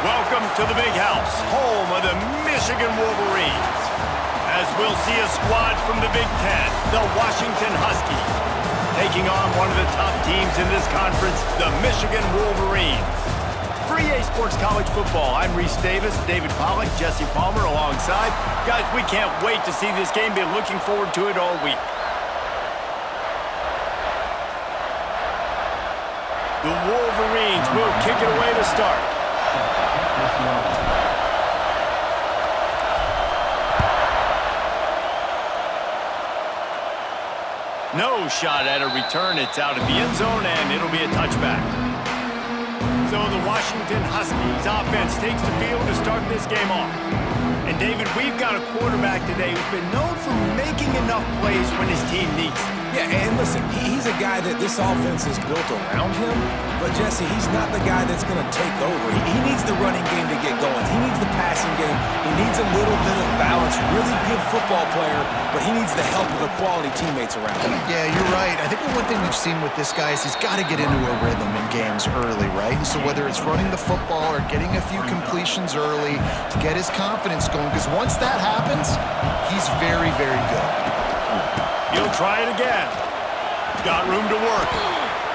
Welcome to the big house, home of the Michigan Wolverines. As we'll see a squad from the Big Ten, the Washington Huskies, taking on one of the top teams in this conference, the Michigan Wolverines. For EA Sports College Football, I'm Reese Davis, David Pollack, Jesse Palmer alongside. Guys, we can't wait to see this game. Been looking forward to it all week. The Wolverines will kick it away to start. No shot at a return. It's out of the end zone, and it'll be a touchback. So the Washington Huskies offense takes the field to start this game off. And David, we've got a quarterback today who's been known for making enough plays when his team needs it. Yeah, and listen, he's a guy that this offense is built around him, but Jesse, he's not the guy that's going to take over. He needs the running game to get going. He needs the passing game. He needs a little bit of balance. Really good football player, but he needs the help of the quality teammates around him. Yeah, you're right. I think the one thing we've seen with this guy is he's got to get into a rhythm in games early, right? And so whether it's running the football or getting a few completions early to get his confidence going, because once that happens, he's very, very good. He'll try it again. Got room to work.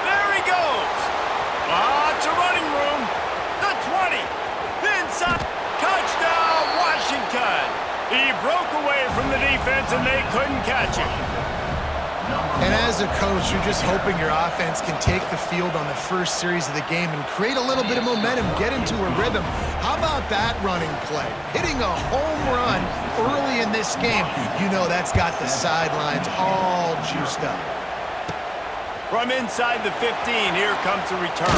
There he goes. Lots of running room. The 20. Inside. Touchdown, Washington. He broke away from the defense, and they couldn't catch him. And as a coach, you're just hoping your offense can take the field on the first series of the game and create a little bit of momentum, get into a rhythm. How about that running play? Hitting a home run early in this game. You know that's got the sidelines all juiced up. From inside the 15, here comes the return.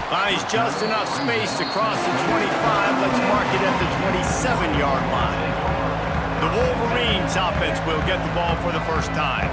Buys just enough space to cross the 25. Let's mark it at the 27-yard line. The Wolverines offense will get the ball for the first time.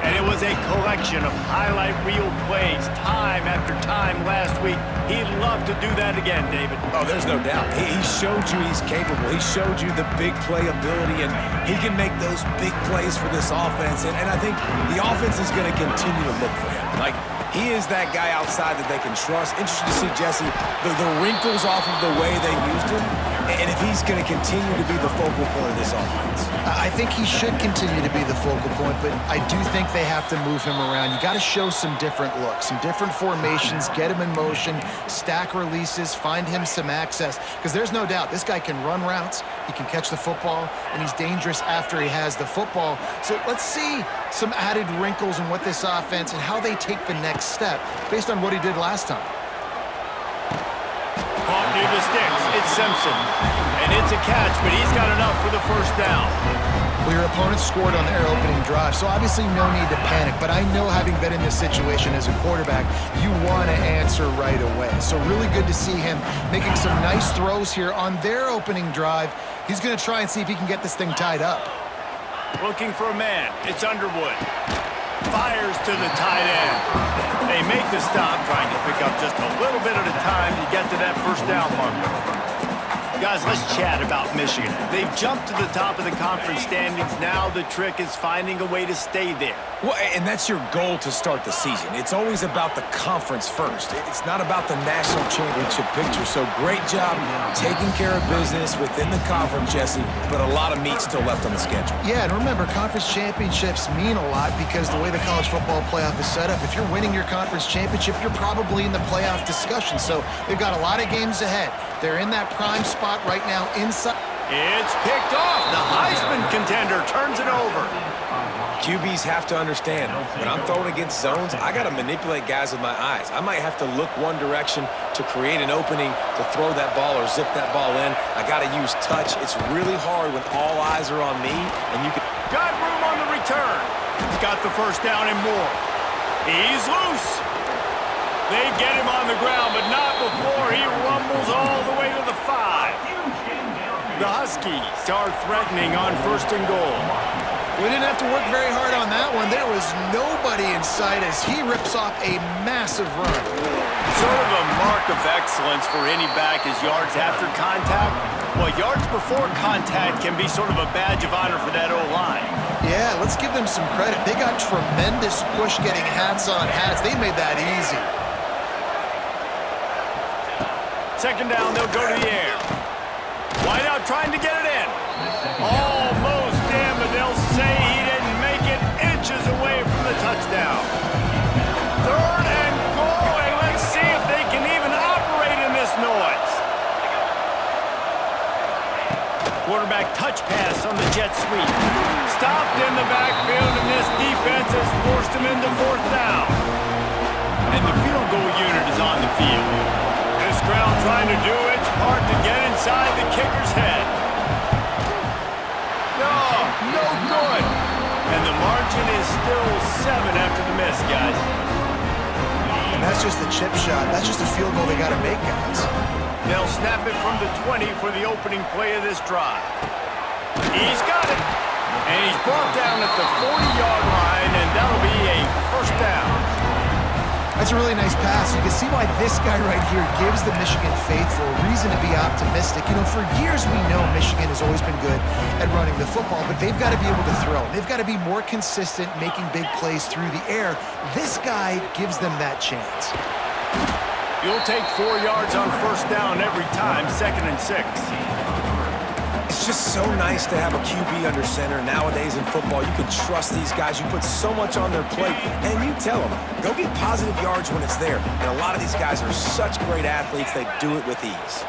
And it was a collection of highlight reel plays time after time last week. He'd love to do that again, David. Oh, there's no doubt. He showed you he's capable. He showed you the big play ability, and he can make those big plays for this offense. And I think the offense is going to continue to look for him. Like, he is that guy outside that they can trust. Interesting to see, Jesse, the wrinkles off of the way they used him, and if he's going to continue to be the focal point of this offense. I think he should continue to be the focal point, but I do think they have to move him around. You got to show some different looks, some different formations, get him in motion, stack releases, find him some access, because there's no doubt this guy can run routes, he can catch the football, and he's dangerous after he has the football. So let's see some added wrinkles in what this offense and how they take the next step based on what he did last time. Caught near the sticks. It's Simpson. And it's a catch, but he's got enough for the first down. Well, your opponent scored on their opening drive, so obviously no need to panic. But I know, having been in this situation as a quarterback, you want to answer right away. So really good to see him making some nice throws here on their opening drive. He's going to try and see if he can get this thing tied up. Looking for a man. It's Underwood. Fires to the tight end. They make the stop, trying to pick up just a little bit at a time to get to that first down marker. Guys, let's chat about Michigan. They've jumped to the top of the conference standings. Now the trick is finding a way to stay there. Well, and that's your goal to start the season. It's always about the conference first. It's not about the national championship picture. So great job taking care of business within the conference, Jesse, but a lot of meat still left on the schedule. Yeah, and remember, conference championships mean a lot because the way the college football playoff is set up, if you're winning your conference championship, you're probably in the playoff discussion. So they've got a lot of games ahead. They're in that prime spot right now inside. It's picked off. The Heisman contender turns it over. QBs have to understand, when I'm throwing against zones, I got to manipulate guys with my eyes. I might have to look one direction to create an opening to throw that ball or zip that ball in. I got to use touch. It's really hard when all eyes are on me, and you can... Got room on the return. Got the first down and more. He's loose. They get him on the ground, but not before he rumbles all the way to the 5. The Huskies are threatening on 1st and goal. We didn't have to work very hard on that one. There was nobody in sight as he rips off a massive run. Sort of a mark of excellence for any back is yards after contact. Well, yards before contact can be sort of a badge of honor for that O-line. Yeah, let's give them some credit. They got tremendous push getting hats on hats. They made that easy. Second down, they'll go to the air. Wide out trying to get it in. Almost in, but they'll say he didn't make it, inches away from the touchdown. Third and goal, and let's see if they can even operate in this noise. Quarterback touch pass on the jet sweep. Stopped in the backfield, and this defense has forced him into fourth down. And the field goal unit is on the field. This crowd trying to do its part to get inside the kicker's head. No good. And the margin is still 7 after the miss, guys. And that's just the chip shot. That's just a field goal they got to make, guys. They'll snap it from the 20 for the opening play of this drive. He's got it. And he's brought down at the 40-yard line, and that'll be a first down. That's a really nice pass. You can see why this guy right here gives the Michigan faithful a reason to be optimistic. You know, for years we know Michigan has always been good at running the football, but they've got to be able to throw. They've got to be more consistent making big plays through the air. This guy gives them that chance. You'll take 4 yards on first down every time, 2nd and 6. It's just so nice to have a QB under center. Nowadays in football, you can trust these guys. You put so much on their plate, and you tell them, go get positive yards when it's there. And a lot of these guys are such great athletes, they do it with ease.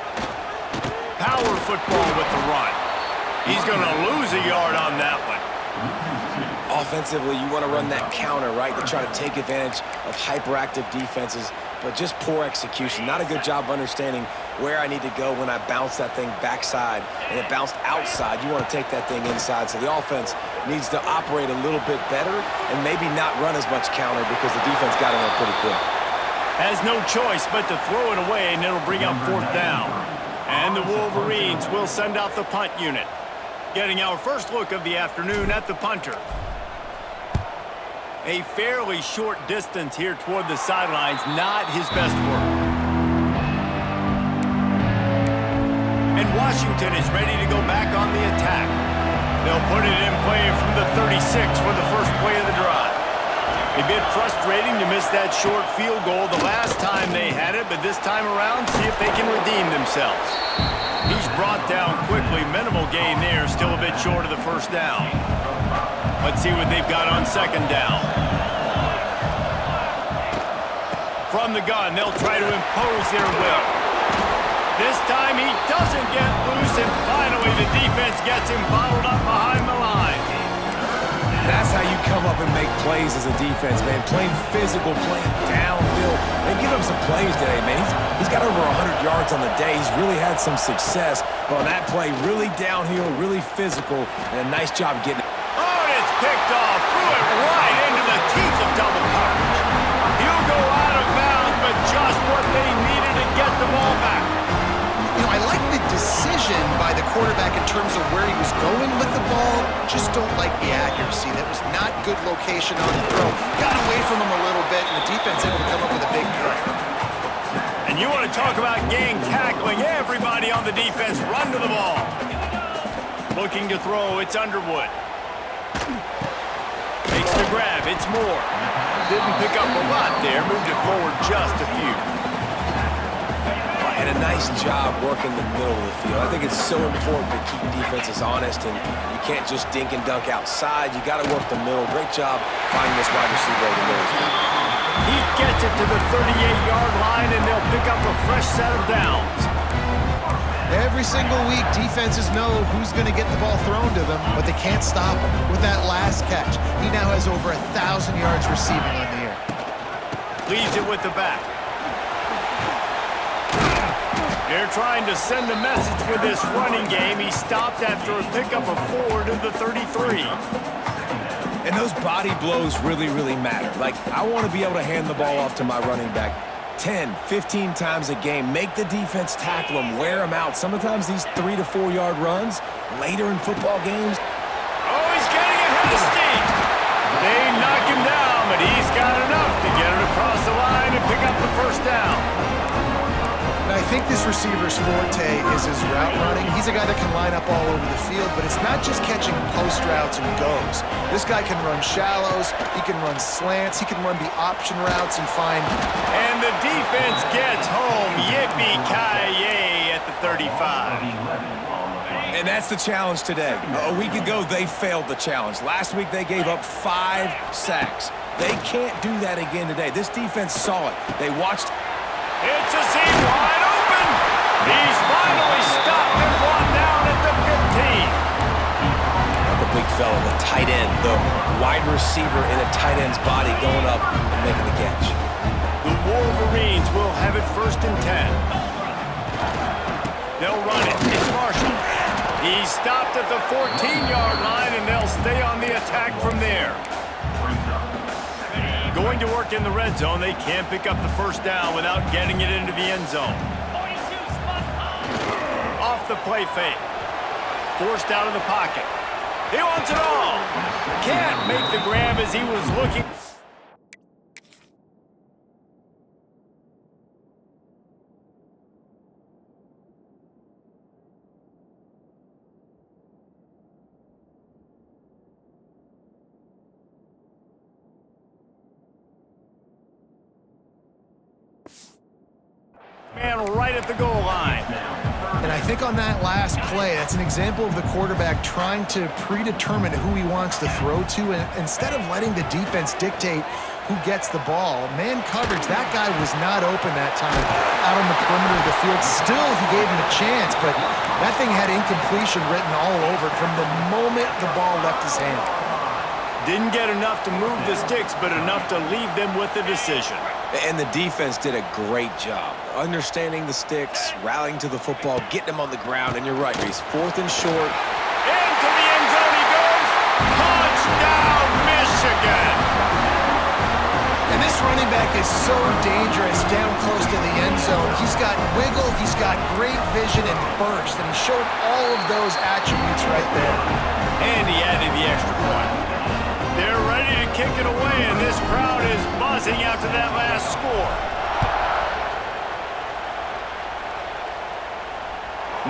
Power football with the run. He's going to lose a yard on that one. Offensively, you want to run that counter, right, to try to take advantage of hyperactive defenses, but just poor execution. Not a good job of understanding where I need to go when I bounce that thing backside and it bounced outside. You want to take that thing inside, so the offense needs to operate a little bit better and maybe not run as much counter because the defense got in there pretty quick. Has no choice but to throw it away, and it'll bring up fourth down. And the Wolverines will send out the punt unit. Getting our first look of the afternoon at the punter. A fairly short distance here toward the sidelines, not his best work. And Washington is ready to go back on the attack. They'll put it in play from the 36 for the first play of the drive. A bit frustrating to miss that short field goal the last time they had it, but this time around, see if they can redeem themselves. He's brought down quickly, minimal gain there, still a bit short of the first down. Let's see what they've got on second down. From the gun, they'll try to impose their will. This time he doesn't get loose, and finally the defense gets him bottled up behind the line. That's how you come up and make plays as a defense, man. Playing physical, playing downhill. They give him some plays today, man. He's got over 100 yards on the day. He's really had some success. But on that play, really downhill, really physical, and a nice job getting it. Picked off, threw it right into the teeth of double coverage. He'll go out of bounds, but just what they needed to get the ball back. You know, I like the decision by the quarterback in terms of where he was going with the ball. Just don't like the accuracy. That was not good location on the throw. Got away from him a little bit, and the defense able to come up with a big play. And you want to talk about gang tackling. Everybody on the defense run to the ball. Looking to throw, it's Underwood. Makes the grab, it's Moore. Didn't pick up a lot there, moved it forward just a few. And a nice job working the middle of the field. I think it's so important to keep defenses honest, and you can't just dink and dunk outside. You got to work the middle. Great job finding this wide receiver over the middle of the field. He gets it to the 38-yard line, and they'll pick up a fresh set of downs. Every single week, defenses know who's going to get the ball thrown to them, but they can't stop him with that last catch. He now has over 1,000 yards receiving on the year. Leaves it with the back. They're trying to send a message with this running game. He stopped after a pickup of 4 to the 33. And those body blows really, really matter. Like, I want to be able to hand the ball off to my running back 10, 15 times a game. Make the defense tackle them, wear them out. Sometimes these 3 to 4 yard runs later in football games. Oh, he's getting ahead of steam. They knock him down, but he's got enough to get it across the line and pick up the first down. And I think this receiver's forte is his route running. He's a guy that can line up all over the field, but it's not just catching post routes and goes. This guy can run shallows, he can run slants, he can run the option routes and find... And the defense gets home. Yippee-ki-yay. 35. And that's the challenge today. A week ago, they failed the challenge. Last week, they gave up 5 sacks. They can't do that again today. This defense saw it. They watched. It's a seam wide open. He's finally stopped and brought down at the 15. The big fella, the tight end, the wide receiver in a tight end's body going up and making the catch. The Wolverines will have it 1st and 10. They'll run it. It's Marshall. He's stopped at the 14-yard line, and they'll stay on the attack from there. Going to work in the red zone. They can't pick up the 1st down without getting it into the end zone. Off the play fake. Forced out of the pocket. He wants it all. Can't make the grab as he was looking. Man right at the goal line. And I think on that last play, that's an example of the quarterback trying to predetermine who he wants to throw to, and instead of letting the defense dictate who gets the ball. Man coverage, that guy was not open that time out on the perimeter of the field. Still, he gave him a chance, but that thing had incompletion written all over it from the moment the ball left his hand. Didn't get enough to move the sticks, but enough to leave them with the decision. And the defense did a great job understanding the sticks, rallying to the football, getting them on the ground. And you're right, Reese, 4th and short. Into the end zone he goes. Touchdown, Michigan. And this running back is so dangerous down close to the end zone. He's got wiggle, he's got great vision and burst, and he showed all of those attributes right there. And he added the extra point. They're ready to kick it away, and this crowd is buzzing after that last score.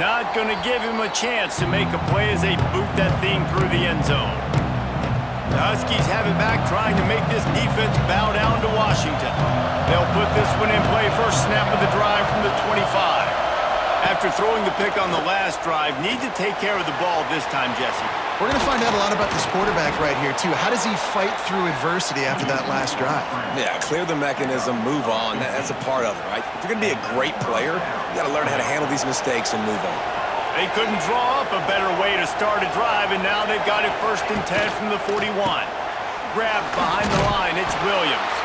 Not going to give him a chance to make a play as they boot that thing through the end zone. The Huskies have it back, trying to make this defense bow down to Washington. They'll put this one in play, first snap of the drive from the 25. After throwing the pick on the last drive, need to take care of the ball this time, Jesse. We're going to find out a lot about this quarterback right here, too. How does he fight through adversity after that last drive? Yeah, clear the mechanism, move on. That's a part of it, right? If you're going to be a great player, you got to learn how to handle these mistakes and move on. They couldn't draw up a better way to start a drive, and now they've got it 1st and 10 from the 41. Grabbed behind the line, it's Williams.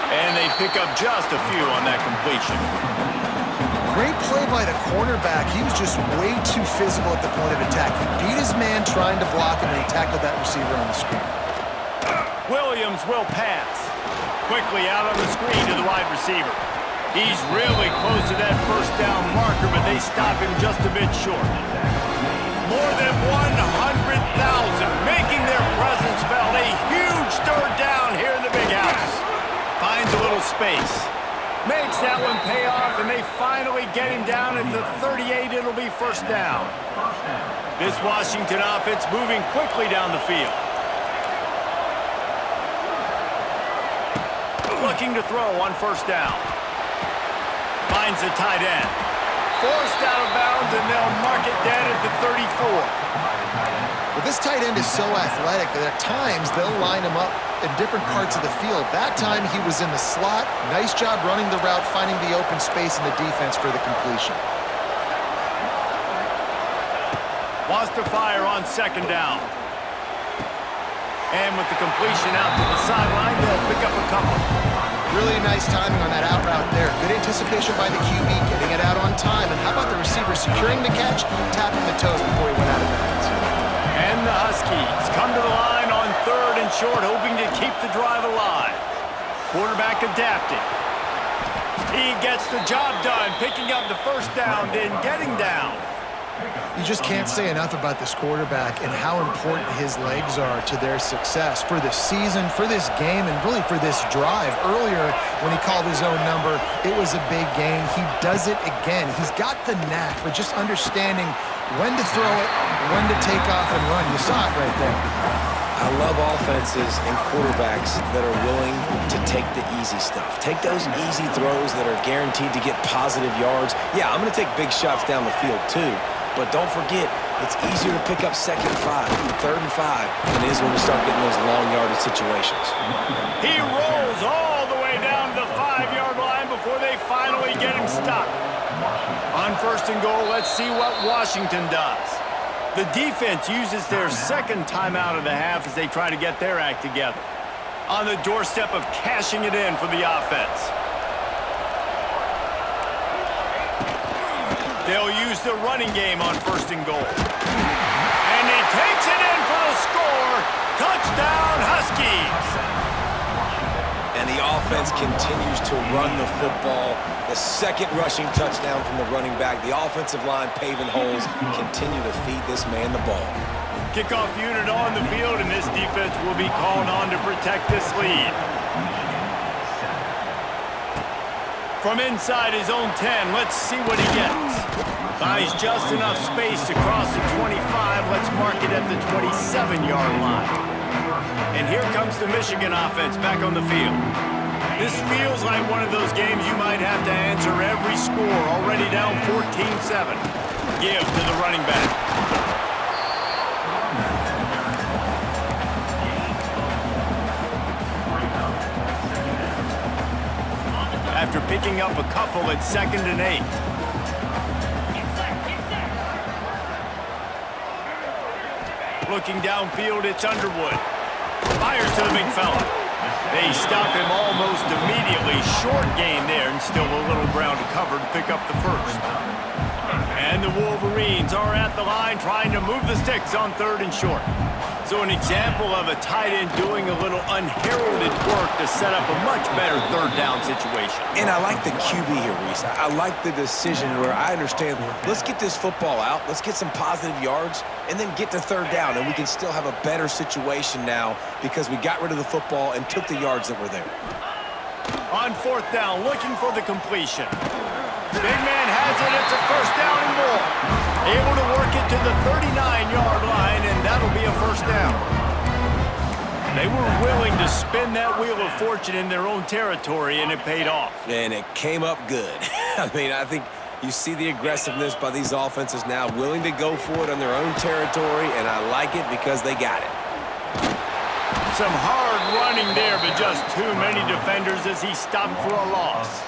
And they pick up just a few on that completion. Great play by the cornerback. He was just way too physical at the point of attack. He beat his man trying to block him, and he tackled that receiver on the screen. Williams will pass. Quickly out on the screen to the wide receiver. He's really close to that 1st down marker, but they stop him just a bit short. More than 100,000 making their presence felt. A huge 3rd down here in the big house. Finds a little space. Makes that one pay off, and they finally get him down at the 38. It'll be 1st down. This Washington offense moving quickly down the field. Looking to throw on 1st down. Finds the tight end. Forced out of bounds, and they'll mark it dead at the 34. Well, this tight end is so athletic that at times they'll line him up in different parts of the field. That time he was in the slot. Nice job running the route, finding the open space in the defense for the completion. Wants to fire on 2nd down. And with the completion out to the sideline, they'll pick up a couple. Really nice timing on that out route there. Good anticipation by the QB, getting it out on time. And how about the receiver securing the catch, tapping the toes before he went out of bounds. And the Huskies come to the line on 3rd and short, hoping to keep the drive alive. Quarterback adapting. He gets the job done, picking up the 1st down, then getting down. You just can't say enough about this quarterback and how important his legs are to their success for this season, for this game, and really for this drive. Earlier, when he called his own number, it was a big gain. He does it again. He's got the knack for just understanding when to throw it, when to take off and run. You saw it right there. I love offenses and quarterbacks that are willing to take the easy stuff. Take those easy throws that are guaranteed to get positive yards. Yeah, I'm going to take big shots down the field too, but don't forget, it's easier to pick up 2nd and 5, 3rd and 5 than it is when we start getting those long yardage situations. He rolls all the way down to the 5-yard line before they finally get him stopped. On 1st and goal, let's see what Washington does. The defense uses their 2nd timeout of the half as they try to get their act together. On the doorstep of cashing it in for the offense. They'll use the running game on 1st and goal. And he takes it in for the score. Touchdown, Huskies! And the offense continues to run the football. The 2nd rushing touchdown from the running back. The offensive line paving holes. Continue to feed this man the ball. Kickoff unit on the field, and this defense will be called on to protect this lead. From inside his own 10, let's see what he gets. Buys just enough space to cross the 25. Let's mark it at the 27-yard line. And here comes the Michigan offense back on the field. This feels like one of those games you might have to answer every score. Already down 14-7. Give to the running back. After picking up a couple at 2nd and 8. Looking downfield, it's Underwood. Fires to the big fella. They stop him almost immediately. Short gain there, and still a little ground to cover to pick up the 1st. And the Wolverines are at the line trying to move the sticks on 3rd and short. So an example of a tight end doing a little unheralded work to set up a much better 3rd down situation. And I like the QB here, Reese. I like the decision where I understand, let's get this football out, let's get some positive yards, and then get to 3rd down, and we can still have a better situation now because we got rid of the football and took the yards that were there. On 4th down, looking for the completion. Big man has it. It's a 1st down and more. Able to work it to the 39-yard line, and that'll be a 1st down. They were willing to spin that wheel of fortune in their own territory, and it paid off. And it came up good. I mean, I think you see the aggressiveness by these offenses now, willing to go for it on their own territory, and I like it because they got it. Some hard running there, but just too many defenders as he stopped for a loss.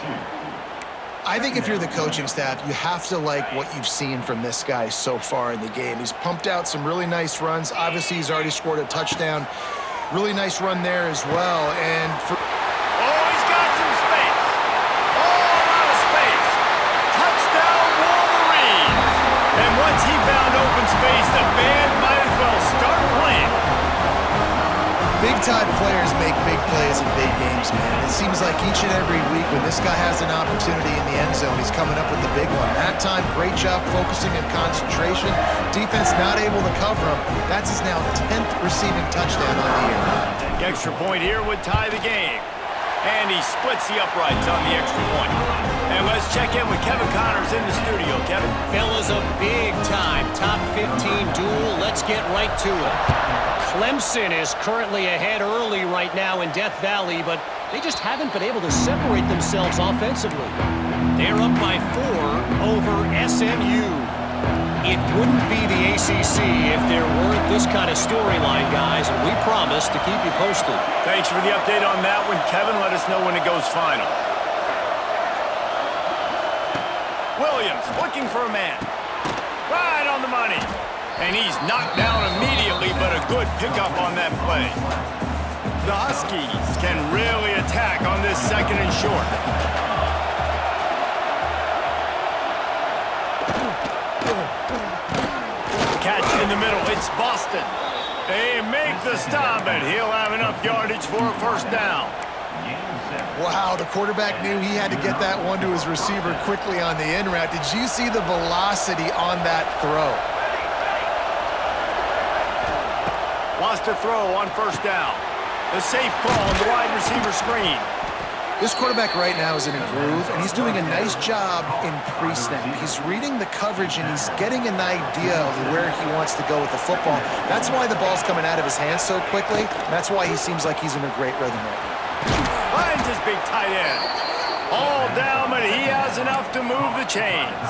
I think if you're the coaching staff, you have to like what you've seen from this guy so far in the game. He's pumped out some really nice runs. Obviously, he's already scored a touchdown. Really nice run there as well. And for he's got some space. Oh, a lot of space. Touchdown, Wolverines. And once he found open space, the band might as well start playing. Big-time players make big plays in big games, man. It seems like each and every week when this guy has an opportunity in the end zone, he's coming up with the big one. That time, great job focusing and concentration. Defense not able to cover him. That's his now 10th receiving touchdown on the year. The extra point here would tie the game. And he splits the uprights on the extra point. And let's check in with Kevin Connors in the studio. Kevin? Fellas, a big-time top 15 duel. Let's get right to it. Clemson is currently ahead early right now in Death Valley, but they just haven't been able to separate themselves offensively. They're up by 4 over SMU. It wouldn't be the ACC if there weren't this kind of storyline, guys, and we promise to keep you posted. Thanks for the update on that one, Kevin. Let us know when it goes final. Williams looking for a man. Right on the money. And he's knocked down immediately, but a good pickup on that play. The Huskies can really attack on this 2nd and short. Catch in the middle. It's Boston. They make the stop, and he'll have enough yardage for a 1st down. Wow, the quarterback knew he had to get that one to his receiver quickly on the in route. Did you see the velocity on that throw? Wants to throw on 1st down. The safe call on the wide receiver screen. This quarterback right now is in a groove, and he's doing a nice job in pre-snap. He's reading the coverage, and he's getting an idea of where he wants to go with the football. That's why the ball's coming out of his hands so quickly. That's why he seems like he's in a great rhythm right now. Finds his big tight end. All down, but he has enough to move the chains.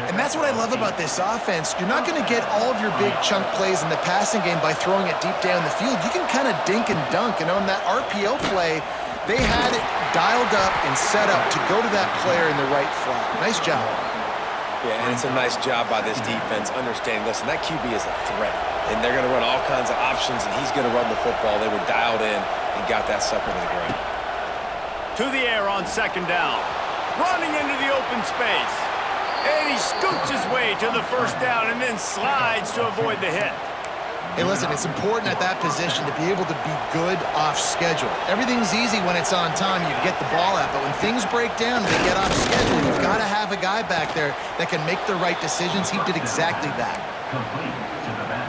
And that's what I love about this offense. You're not going to get all of your big chunk plays in the passing game by throwing it deep down the field. You can kind of dink and dunk, and on that RPO play, they had it dialed up and set up to go to that player in the right flat. Nice job. Yeah, and it's a nice job by this defense understanding, listen, that QB is a threat, and they're going to run all kinds of options, and he's going to run the football. They were dialed in and got that sucker to the ground. To the air on second down. Running into the open space. And he scoots his way to the first down and then slides to avoid the hit. Hey, listen, it's important at that position to be able to be good off schedule. Everything's easy when it's on time, you get the ball out, but when things break down and they get off schedule, you've got to have a guy back there that can make the right decisions. He did exactly that. Complete to the back.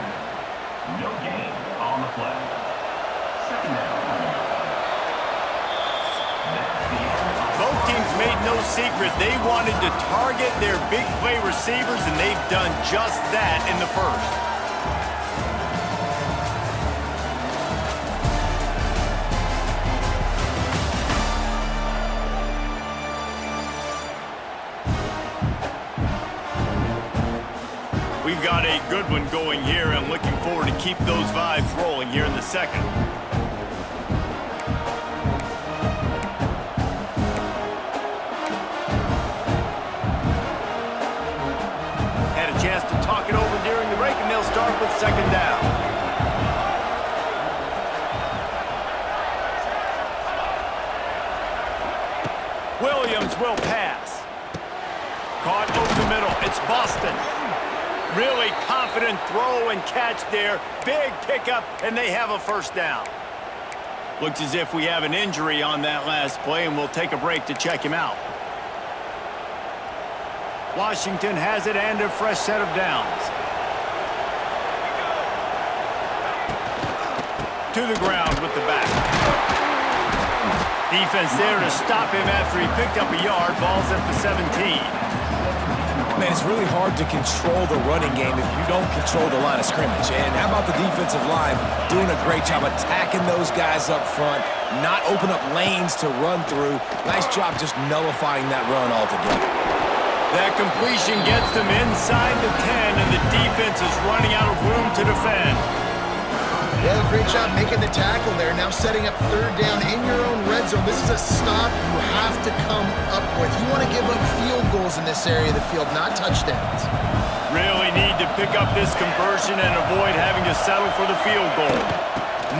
No gain on the play. Second down. Both teams made no secret they wanted to target their big play receivers, and they've done just that in the first. We've got a good one going here, and looking forward to keep those vibes rolling here in the second. Had a chance to talk it over during the break, and they'll start with second down. Williams will pass. Caught over the middle. It's Boston. Really confident throw and catch there. Big pickup, and they have a first down. Looks as if we have an injury on that last play, and we'll take a break to check him out. Washington has it and a fresh set of downs. To the ground with the back. Defense there to stop him after he picked up a yard. Ball's at the 17. Man, it's really hard to control the running game if you don't control the line of scrimmage. And how about the defensive line doing a great job attacking those guys up front, not open up lanes to run through. Nice job just nullifying that run altogether. That completion gets them inside the 10, and the defense is running out of room to defend. Yeah, great job making the tackle there. Now setting up third down in your own red zone. This is a stop you have to come up with. You want to give up field goals in this area of the field, not touchdowns. Really need to pick up this conversion and avoid having to settle for the field goal.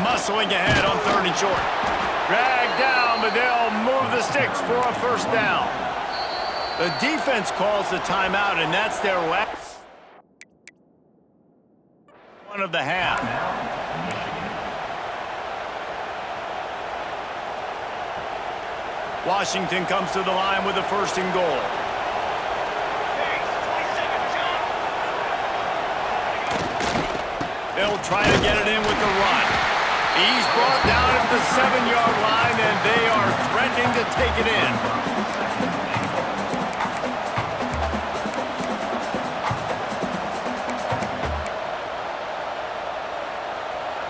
Muscling ahead on third and short. Dragged down, but they'll move the sticks for a first down. The defense calls the timeout, and that's their last one of the half. Washington comes to the line with a first and goal. They'll try to get it in with the run. He's brought down at the 7-yard line, and they are threatening to take it in.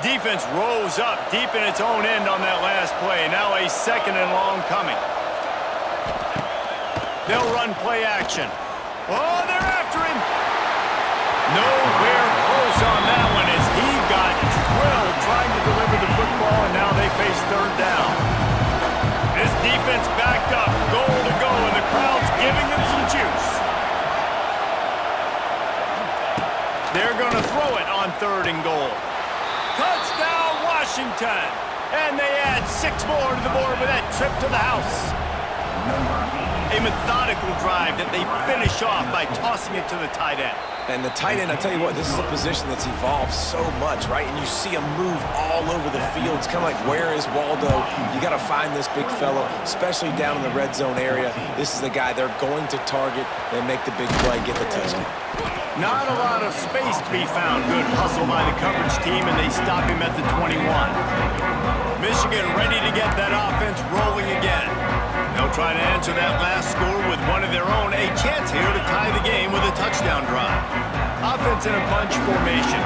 Defense rose up deep in its own end on that last play. Now a second and long coming. They'll run play action. Oh, they're after him. Nowhere close on that one as he got drilled trying to deliver the football, and now they face third down. This defense backed up, goal to go, and the crowd's giving them some juice. They're going to throw it on third and goal. Touchdown, Washington! And they add 6 more to the board with that trip to the house. A methodical drive that they finish off by tossing it to the tight end. And the tight end, I tell you what, this is a position that's evolved so much, right? And you see him move all over the field. It's kind of like, where is Waldo? You got to find this big fellow, especially down in the red zone area. This is the guy they're going to target and make the big play, get the touchdown. Not a lot of space to be found. Good hustle by the coverage team, and they stop him at the 21. Michigan ready to get that offense rolling again. They'll try to answer that last score with one of their own. A chance here to tie the game with a touchdown drive. Offense in a bunch formation.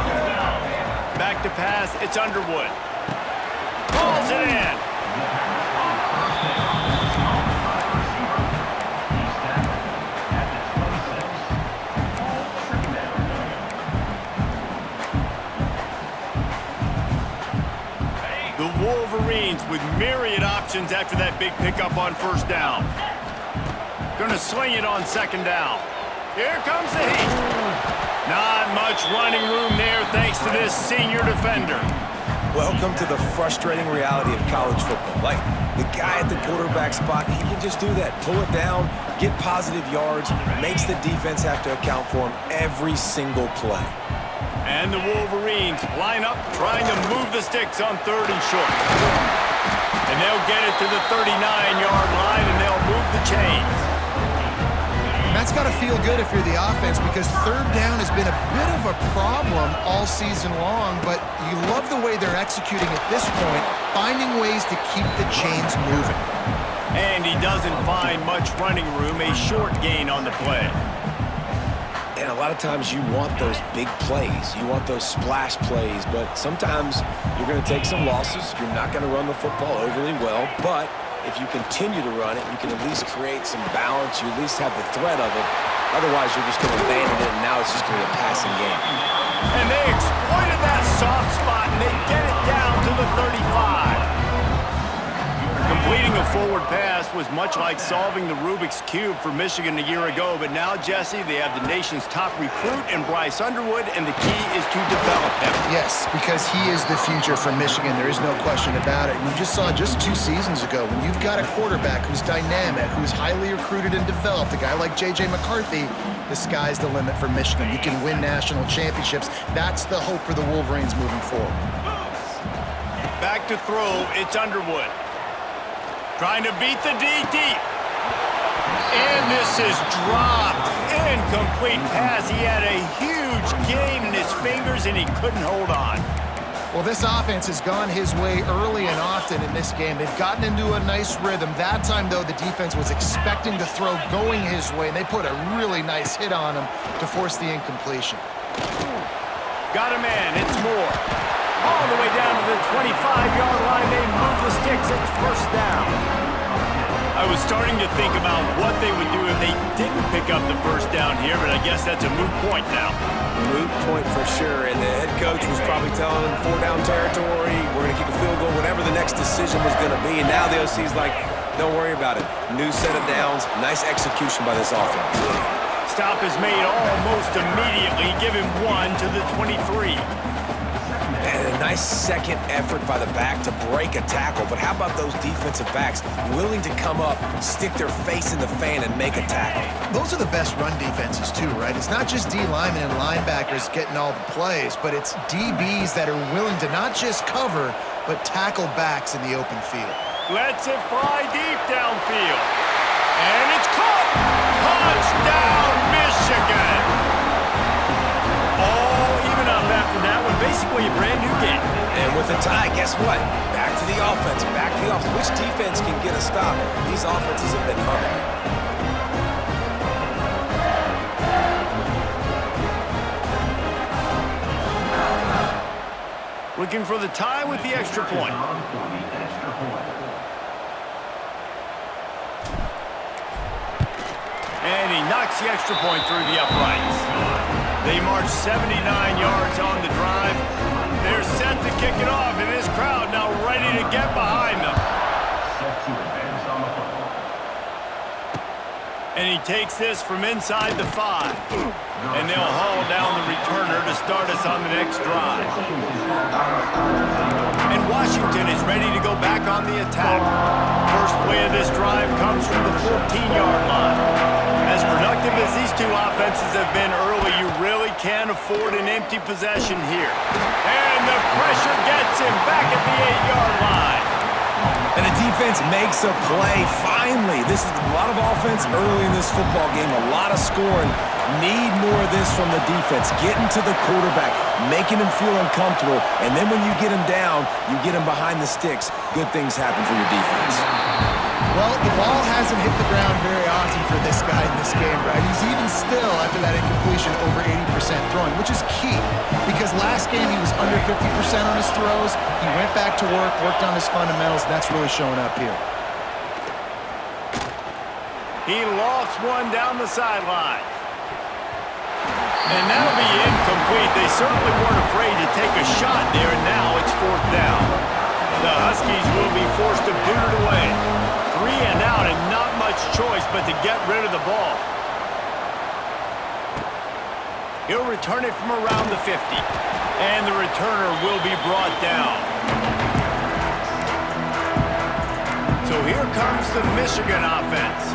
Back to pass, it's Underwood. Calls it in. The Wolverines with myriad options after that big pickup on first down. Gonna sling it on second down. Here comes the heat. Not much running room there thanks to this senior defender. Welcome to the frustrating reality of college football. Like, the guy at the quarterback spot, he can just do that. Pull it down, get positive yards, makes the defense have to account for him every single play. And the Wolverines line up, trying to move the sticks on 3rd and short. And they'll get it to the 39-yard line, and they'll move the chains. And that's got to feel good if you're the offense, because 3rd down has been a bit of a problem all season long, but you love the way they're executing at this point, finding ways to keep the chains moving. And he doesn't find much running room, a short gain on the play. And a lot of times you want those big plays. You want those splash plays, but sometimes you're going to take some losses. You're not going to run the football overly well, but if you continue to run it, you can at least create some balance. You at least have the threat of it. Otherwise, you're just going to abandon it, and now it's just going to be a passing game. And they exploited that soft spot, and they get it down to the 35. Completing a forward pass was much like solving the Rubik's Cube for Michigan a year ago, but now, Jesse, they have the nation's top recruit in Bryce Underwood, and the key is to develop him. Yes, because he is the future for Michigan. There is no question about it. You just saw just 2 seasons ago, when you've got a quarterback who's dynamic, who's highly recruited and developed, a guy like J.J. McCarthy, the sky's the limit for Michigan. You can win national championships. That's the hope for the Wolverines moving forward. Back to throw, it's Underwood. Trying to beat the D deep. And this is dropped. Incomplete pass. He had a huge gain in his fingers, and he couldn't hold on. Well, this offense has gone his way early and often in this game. They've gotten into a nice rhythm. That time, though, the defense was expecting the throw going his way, and they put a really nice hit on him to force the incompletion. Got a man. It's Moore. All the way down to the 25-yard line. They move the sticks. It's first down. I was starting to think about what they would do if they didn't pick up the first down here, but I guess that's a moot point now. Moot point for sure, and the head coach was probably telling them 4-down territory, we're going to kick a field goal, whatever the next decision was going to be, and now the OC's like, don't worry about it. New set of downs, nice execution by this offense. Stop is made almost immediately. Give him 1 to the 23. And a nice second effort by the back to break a tackle. But how about those defensive backs willing to come up, stick their face in the fan, and make a tackle? Those are the best run defenses, too, right? It's not just D linemen and linebackers getting all the plays, but it's DBs that are willing to not just cover, but tackle backs in the open field. Lets it fly deep downfield. And it's caught! Touchdown, Michigan! All even up after that one. Basically a brand new game. And with a tie, guess what? Back to the offense. Back to the offense. Which defense can get a stop? These offenses have been humming. Looking for the tie with the extra point. And he knocks the extra point through the uprights. They march 79 yards on the drive. They're set to kick it off, and this crowd now ready to get behind them. And he takes this from inside the 5. And they'll haul down the returner to start us on the next drive. And Washington is ready to go back on the attack. First play of this drive comes from the 14-yard line. As productive as these two offenses have been early, you really can't afford an empty possession here. And the pressure gets him back at the 8-yard line. And the defense makes a play, finally. This is a lot of offense early in this football game, a lot of scoring. Need more of this from the defense. Getting to the quarterback, making him feel uncomfortable, and then when you get him down, you get him behind the sticks. Good things happen for your defense. Well, the ball hasn't hit the ground very often for this guy in this game, Brad. He's even still, after that incompletion, over 80% throwing, which is key because last game he was under 50% on his throws. He went back to work, worked on his fundamentals, and that's really showing up here. He lofts one down the sideline. And that'll be incomplete. They certainly weren't afraid to take a shot there, and now it's 4th down. The Huskies will be forced to boot it away. 3 and out, and not much choice but to get rid of the ball. He'll return it from around the 50, and the returner will be brought down. So here comes the Michigan offense.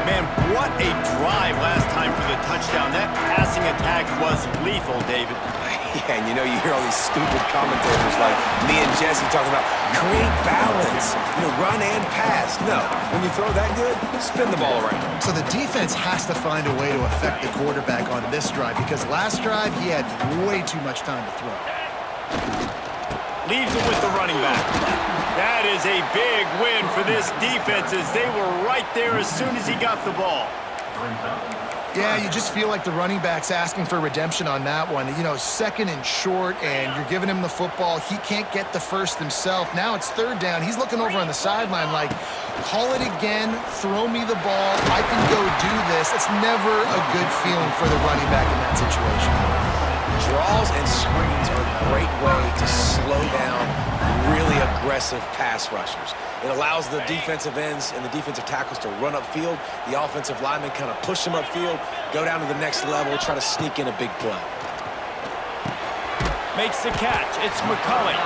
Man, what a drive last time for the touchdown. That passing attack was lethal, David. Yeah, and you know, you hear all these stupid commentators like me and Jesse talking about create balance, run and pass. No, when you throw that good, spin the ball around. So the defense has to find a way to affect the quarterback on this drive because last drive he had way too much time to throw. Leaves it with the running back. That is a big win for this defense as they were right there as soon as he got the ball. Yeah, you just feel like the running back's asking for redemption on that one. 2nd and short, and you're giving him the football. He can't get the first himself. Now it's 3rd down. He's looking over on the sideline like, call it again, throw me the ball, I can go do this. It's never a good feeling for the running back in that situation. Draws and screens are a great way to slow down really aggressive pass rushers. It allows the defensive ends and the defensive tackles to run upfield. The offensive linemen kind of push them upfield, go down to the next level, try to sneak in a big play. Makes the catch. It's McCulley.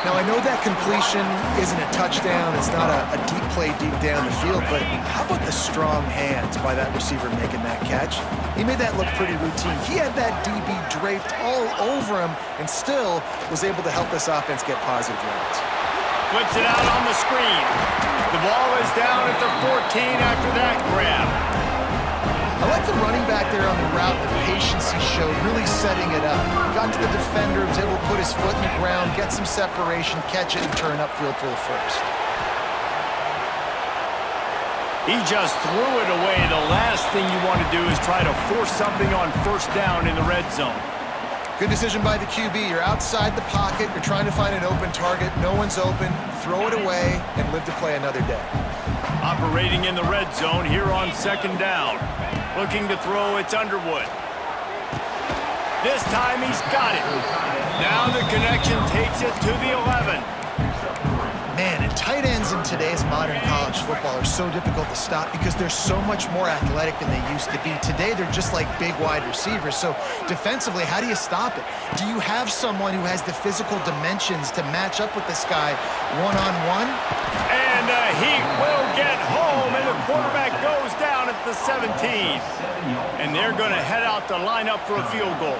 Now, I know that completion isn't a touchdown. It's not a deep play deep down the field, but how about the strong hands by that receiver making that catch? He made that look pretty routine. He had that DB draped all over him and still was able to help this offense get positive yards. Flips it out on the screen. The ball is down at the 14 after that grab. I like the running back there on the route, the patience he showed, really setting it up. Got to the defender, was able to put his foot in the ground, get some separation, catch it, and turn upfield for the first. He just threw it away. The last thing you want to do is try to force something on 1st down in the red zone. Good decision by the QB. You're outside the pocket. You're trying to find an open target. No one's open. Throw it away and live to play another day. Operating in the red zone here on 2nd down. Looking to throw, it's Underwood. This time he's got it. Now the connection takes it to the 11. Man, and tight ends in today's modern college football are so difficult to stop because they're so much more athletic than they used to be. Today, they're just like big wide receivers. So defensively, how do you stop it? Do you have someone who has the physical dimensions to match up with this guy one-on-one? And he will get home, and the quarterback goes down at the 17. And they're going to head out to line up for a field goal.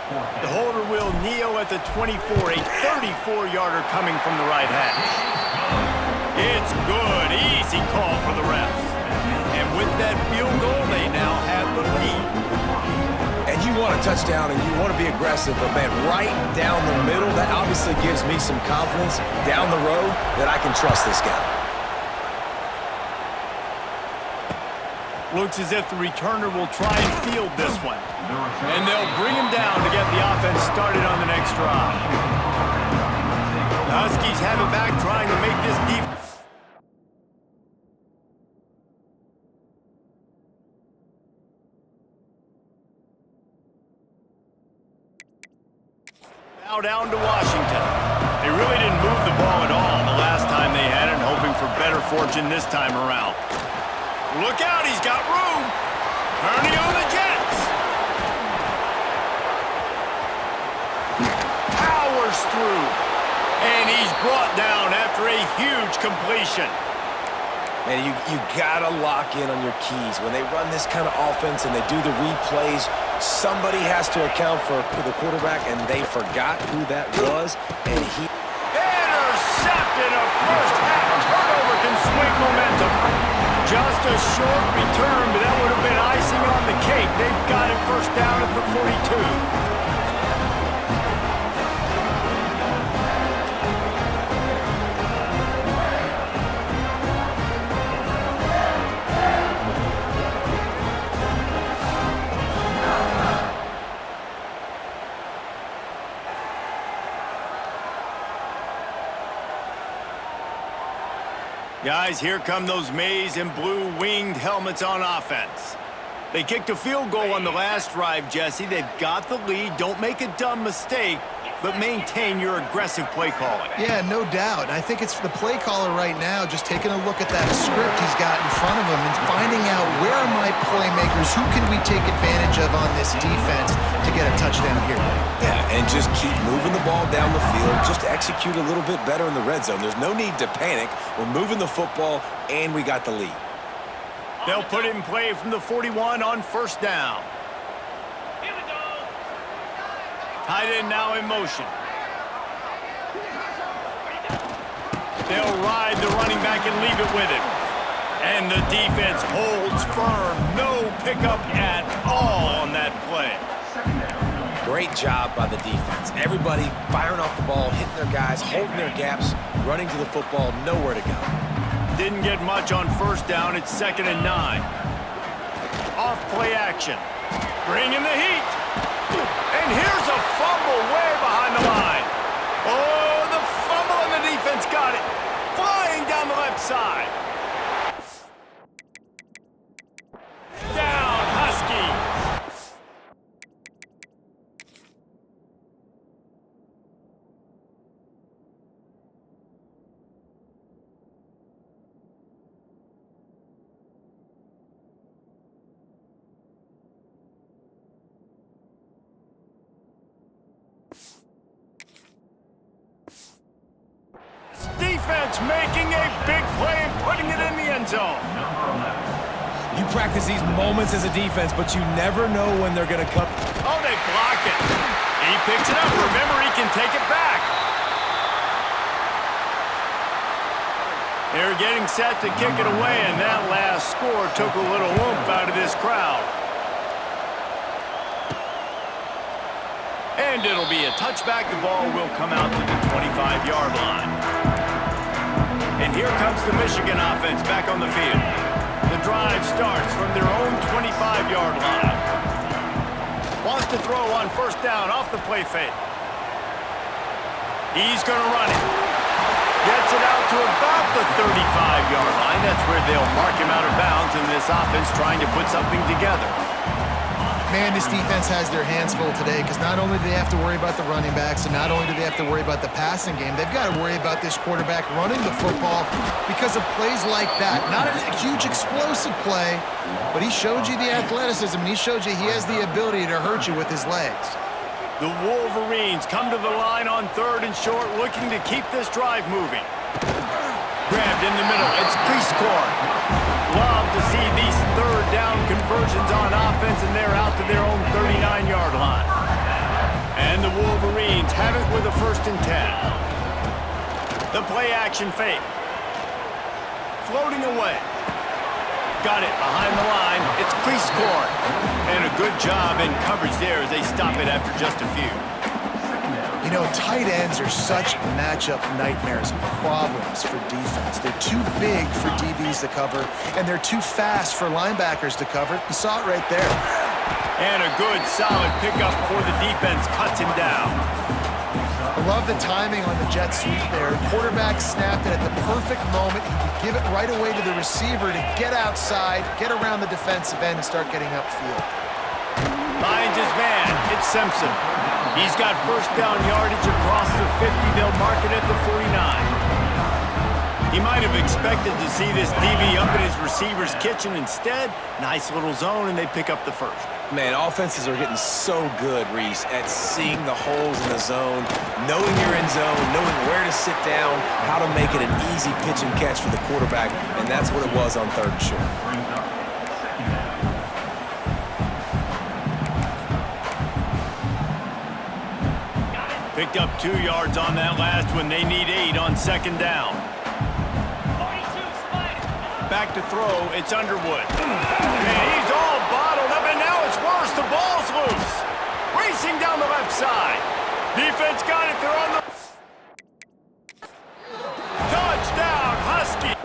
The holder will kneel at the 24, a 34-yarder coming from the right hash. It's good, easy call for the refs. And with that field goal, they now have the lead. And you want a touchdown and you want to be aggressive, but man, right down the middle, that obviously gives me some confidence down the road that I can trust this guy. Looks as if the returner will try and field this one. And they'll bring him down to get the offense started on the next drive. The Huskies have it back, trying to make this defense. Now down to Washington. They really didn't move the ball at all the last time they had it, hoping for better fortune this time around. Look out, he's got room. Turning on the Jets. Powers through. And he's brought down after a huge completion. Man, you gotta lock in on your keys. When they run this kind of offense and they do the replays, somebody has to account for the quarterback, and they forgot who that was, and he... Intercepted. A first half turnover can swing momentum. Just a short return, but that would have been icing on the cake. They've got Guys, here come those maize and blue winged helmets on offense. They kicked a field goal on the last drive, Jesse. They've got the lead. Don't make a dumb mistake, but maintain your aggressive play calling. Yeah, no doubt. I think it's the play caller right now just taking a look at that script he's got in front of him and finding out where are my playmakers, who can we take advantage of on this defense to get a touchdown here. Yeah, and just keep moving the ball down the field. Just execute a little bit better in the red zone. There's no need to panic. We're moving the football, and we got the lead. They'll put it in play from the 41 on first down. Tight end now in motion. They'll ride the running back and leave it with him. And the defense holds firm. No pickup at all on that play. Great job by the defense. Everybody firing off the ball, hitting their guys, holding their gaps, running to the football, nowhere to go. Didn't get much on first down. It's 2nd and 9. Off play action. Bringing the heat. And here's a fumble way behind the line. Oh, the fumble and the defense got it. Flying down the left side. Down, Husky. Defense making a big play and putting it in the end zone. You practice these moments as a defense, but you never know when they're going to come. Oh, they block it. He picks it up. Remember, he can take it back. They're getting set to kick it away, and that last score took a little oomph out of this crowd. And it'll be a touchback. The ball will come out to the 25-yard line. And here comes the Michigan offense back on the field. The drive starts from their own 25-yard line. Wants to throw on first down off the play fake. He's going to run it. Gets it out to about the 35-yard line. That's where they'll mark him out of bounds, and this offense trying to put something together. Man, this defense has their hands full today because not only do they have to worry about the running backs and not only do they have to worry about the passing game, they've got to worry about this quarterback running the football because of plays like that. Not a huge explosive play, but he showed you the athleticism and he showed you he has the ability to hurt you with his legs. The Wolverines come to the line on 3rd and short, looking to keep this drive moving. Grabbed in the middle. It's Priestcorn. Love to see these 3rd down conversions on offense, and they're out to their own 39-yard line. And the Wolverines have it with a 1st and 10. The play action fake. Floating away. Got it behind the line. It's Priestcorn. And a good job in coverage there as they stop it after just a few. You know, tight ends are such matchup nightmares and problems for defense. They're too big for DBs to cover, and they're too fast for linebackers to cover. You saw it right there. And a good, solid pickup before the defense cuts him down. I love the timing on the jet sweep there. Quarterback snapped it at the perfect moment. He could give it right away to the receiver to get outside, get around the defensive end, and start getting upfield. Finds his man. It's Simpson. He's got first down yardage across the 50. They'll mark it at the 49. He might have expected to see this DB up in his receiver's kitchen. Instead, nice little zone, and they pick up the 1st. Man, offenses are getting so good, Reese, at seeing the holes in the zone, knowing you're in zone, knowing where to sit down, how to make it an easy pitch and catch for the quarterback, and that's what it was on 3rd and short. Picked up 2 yards on that last one. They need 8 on 2nd down. Back to throw. It's Underwood. And he's all bottled up, and now it's worse. The ball's loose. Racing down the left side. Defense got it. They're on the... Touchdown, Husky.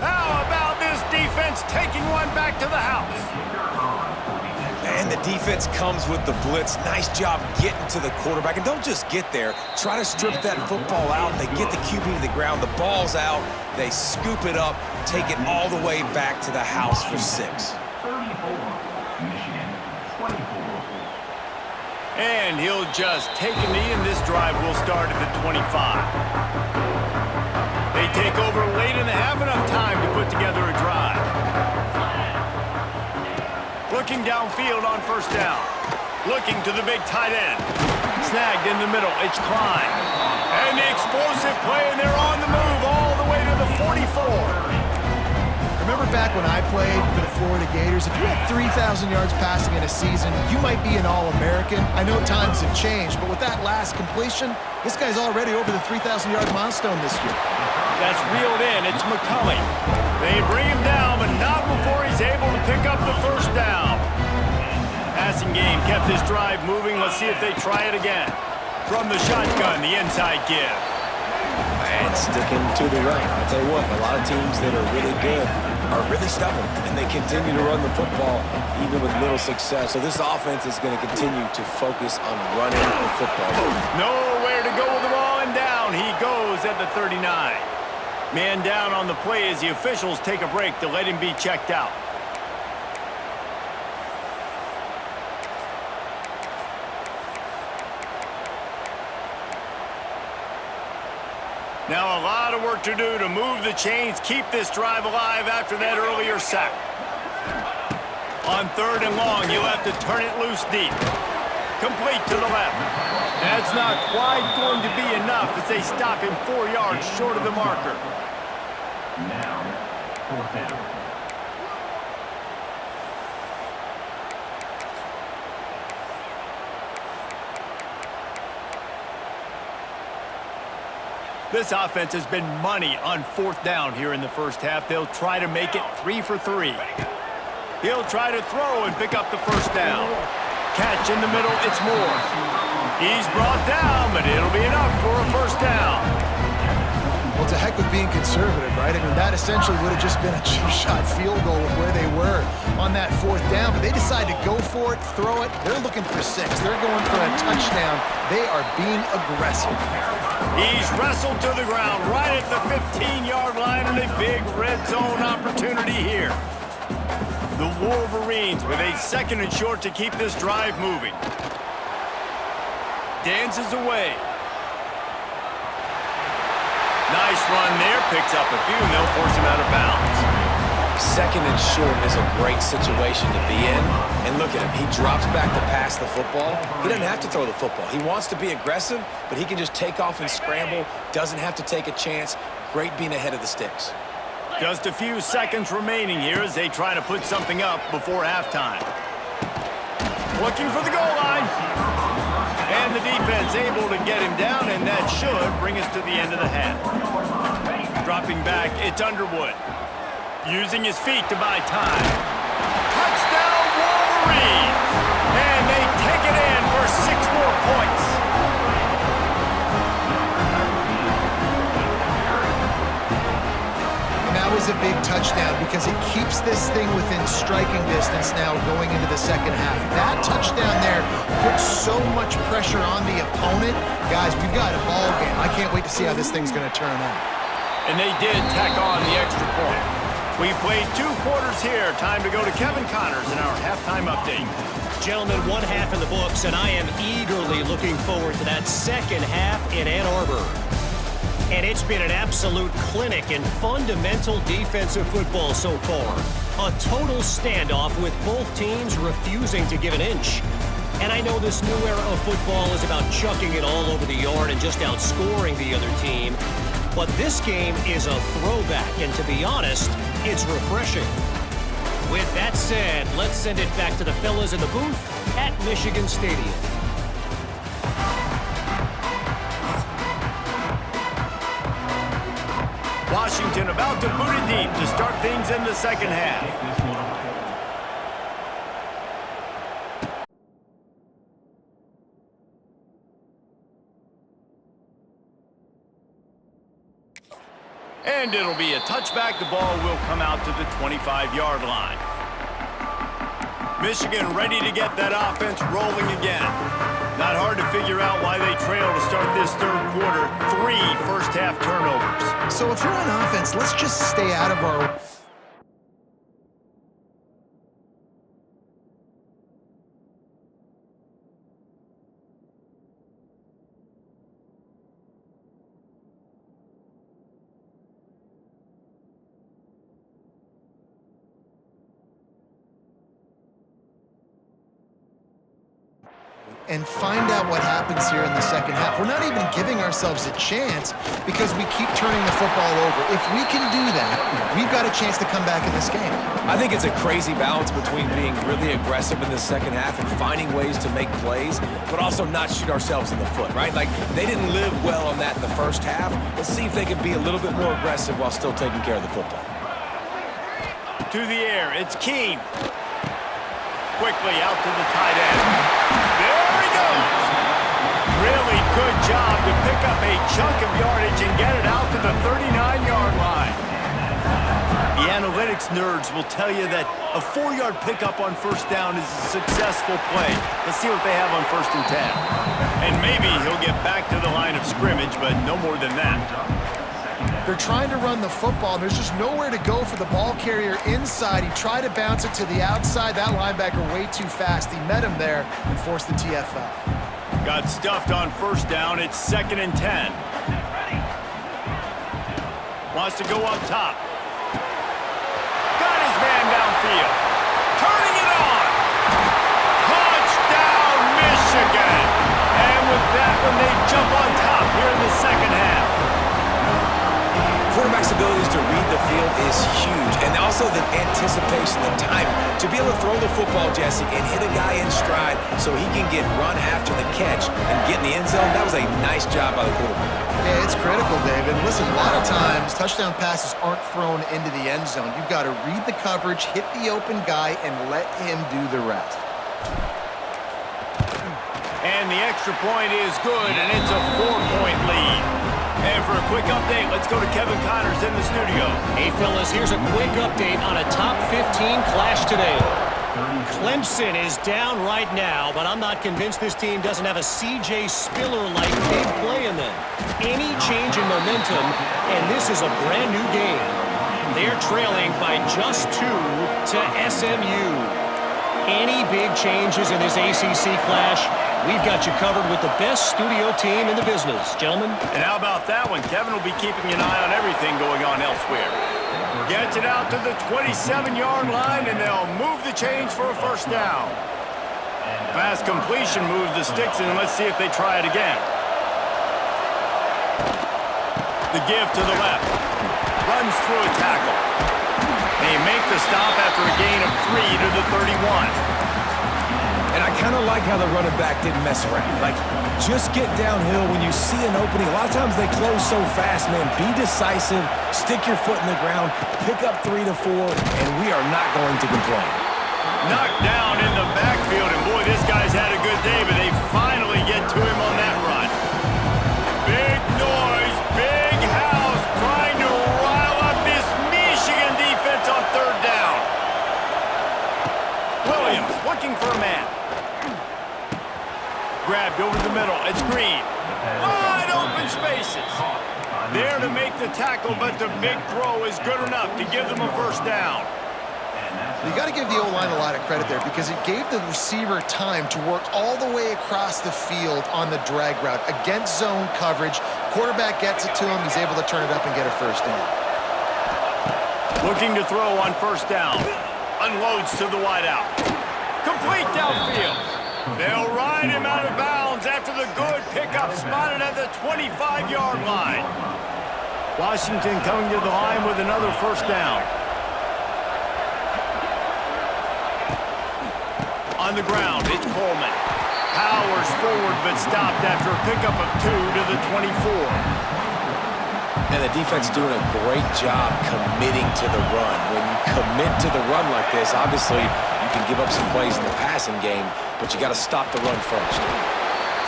How about this defense taking run back to the house. And the defense comes with the blitz. Nice job getting to the quarterback. And don't just get there. Try to strip that football out. They get the QB to the ground. The ball's out. They scoop it up, take it all the way back to the house for 6. 34, Michigan, 24. And he'll just take a knee, and this drive will start at the 25. They take over late in the half, enough time to put together a drive. Looking downfield on first down. Looking to the big tight end. Snagged in the middle. It's Klein. And the explosive play, and they're on the move all the way to the 44. Remember back when I played for the Florida Gators, if you had 3,000 yards passing in a season, you might be an All-American. I know times have changed, but with that last completion, this guy's already over the 3,000-yard milestone this year. That's reeled in. It's McCulley. They bring him down, but not before he's able to pick up the first down. Passing game kept this drive moving. Let's see if they try it again. From the shotgun, the inside give. And sticking to the run. I'll tell you what, a lot of teams that are really good are really stubborn, and they continue to run the football even with little success. So this offense is going to continue to focus on running the football. Nowhere to go with the ball, and down he goes at the 39. Man down on the play as the officials take a break to let him be checked out. Now a lot of work to do to move the chains, keep this drive alive after that earlier sack. On 3rd and long, you'll have to turn it loose deep. Complete to the left. That's not quite going to be enough as they stop him 4 yards short of the marker. Now, 4th down. This offense has been money on 4th down here in the first half. They'll try to make it 3 for 3. He'll try to throw and pick up the first down. Catch in the middle, it's Moore. He's brought down, but it'll be enough for a first down. Well, to heck with being conservative, right? I mean, that essentially would have just been a cheap-shot field goal with where they were on that 4th down, but they decide to go for it, throw it. They're looking for 6. They're going for a touchdown. They are being aggressive. He's wrestled to the ground right at the 15-yard line, and a big red zone opportunity here. The Wolverines with a 2nd and short to keep this drive moving. Dances away. Nice run there, picks up a few, and they'll force him out of bounds. 2nd and short is a great situation to be in. And look at him. He drops back to pass the football. He doesn't have to throw the football. He wants to be aggressive, but he can just take off and scramble. Doesn't have to take a chance. Great being ahead of the sticks. Just a few seconds remaining here as they try to put something up before halftime. Looking for the goal line. And the defense able to get him down, and that should bring us to the end of the half. Dropping back, it's Underwood. Using his feet to buy time. Touchdown, Wolverines! And they take it in for 6 more points. And that was a big touchdown because it keeps this thing within striking distance now going into the second half. That touchdown there puts so much pressure on the opponent. Guys, we've got a ball game. I can't wait to see how this thing's going to turn out. And they did tack on the extra point. We've played 2 quarters here. Time to go to Kevin Connors in our halftime update. Gentlemen, 1 half in the books, and I am eagerly looking forward to that second half in Ann Arbor. And it's been an absolute clinic in fundamental defensive football so far. A total standoff with both teams refusing to give an inch. And I know this new era of football is about chucking it all over the yard and just outscoring the other team. But this game is a throwback, and to be honest, it's refreshing. With that said, let's send it back to the fellas in the booth at Michigan Stadium. Washington about to boot it deep to start things in the second half. And it'll be a touchback. The ball will come out to the 25-yard line. Michigan ready to get that offense rolling again. Not hard to figure out why they trail to start this third quarter. 3 first-half turnovers. So if you're on offense, let's just stay out of our... and find out what happens here in the second half. We're not even giving ourselves a chance because we keep turning the football over. If we can do that, we've got a chance to come back in this game. I think it's a crazy balance between being really aggressive in the second half and finding ways to make plays, but also not shoot ourselves in the foot, right? Like, they didn't live well on that in the first half. Let's see if they can be a little bit more aggressive while still taking care of the football. To the air, it's Keene. Quickly out to the tight end. There he goes. Really good job to pick up a chunk of yardage and get it out to the 39-yard line. The analytics nerds will tell you that a 4-yard pickup on first down is a successful play. Let's see what they have on 1st and 10. And maybe he'll get back to the line of scrimmage, but no more than that. They're trying to run the football. There's just nowhere to go for the ball carrier inside. He tried to bounce it to the outside. That linebacker way too fast. He met him there and forced the TFL. Got stuffed on first down. It's 2nd and 10. Wants to go up top. Got his man downfield. Turning it on. Touchdown, Michigan. And with that one, they jump on top here in the second half. Quarterback's abilities to read the field is huge, and also the anticipation, the timing. To be able to throw the football, Jesse, and hit a guy in stride so he can get run after the catch and get in the end zone, that was a nice job by the quarterback. Yeah, it's critical, David. Listen, a lot of times, touchdown passes aren't thrown into the end zone. You've got to read the coverage, hit the open guy, and let him do the rest. And the extra point is good, and it's a 4-point lead. And for a quick update, let's go to Kevin Connors in the studio. Hey, fellas, here's a quick update on a top 15 clash today. Clemson is down right now, but I'm not convinced this team doesn't have a C.J. Spiller-like big play in them. Any change in momentum, and this is a brand-new game. They're trailing by just 2 to SMU. Any big changes in this ACC clash? We've got you covered with the best studio team in the business, gentlemen. And how about that one? Kevin will be keeping an eye on everything going on elsewhere. Gets it out to the 27-yard line, and they'll move the chains for a first down. Pass completion moves the sticks, and let's see if they try it again. The give to the left. Runs through a tackle. They make the stop after a gain of 3 to the 31. And I kind of like how the running back didn't mess around. Like, just get downhill when you see an opening. A lot of times they close so fast, man. Be decisive, stick your foot in the ground, pick up 3 to 4, and we are not going to complain. Knocked down in the backfield, and boy, this guy's had a good day, but they finally get to him on that run. Big noise, big house, trying to rile up this Michigan defense on 3rd down. Williams looking for a man. Grabbed over the middle. It's Green. Wide open spaces. There to make the tackle, but the big throw is good enough to give them a first down. You got to give the O-line a lot of credit there because it gave the receiver time to work all the way across the field on the drag route against zone coverage. Quarterback gets it to him. He's able to turn it up and get a first down. Looking to throw on first down. Unloads to the wideout. Complete downfield. They'll ride him out of bounds after the good pickup spotted at the 25-yard line. Washington coming to the line with another first down. On the ground, it's Coleman. Powers forward, but stopped after a pickup of 2 to the 24. And the defense doing a great job committing to the run. When you commit to the run like this, obviously you can give up some plays in the passing game, but you got to stop the run first.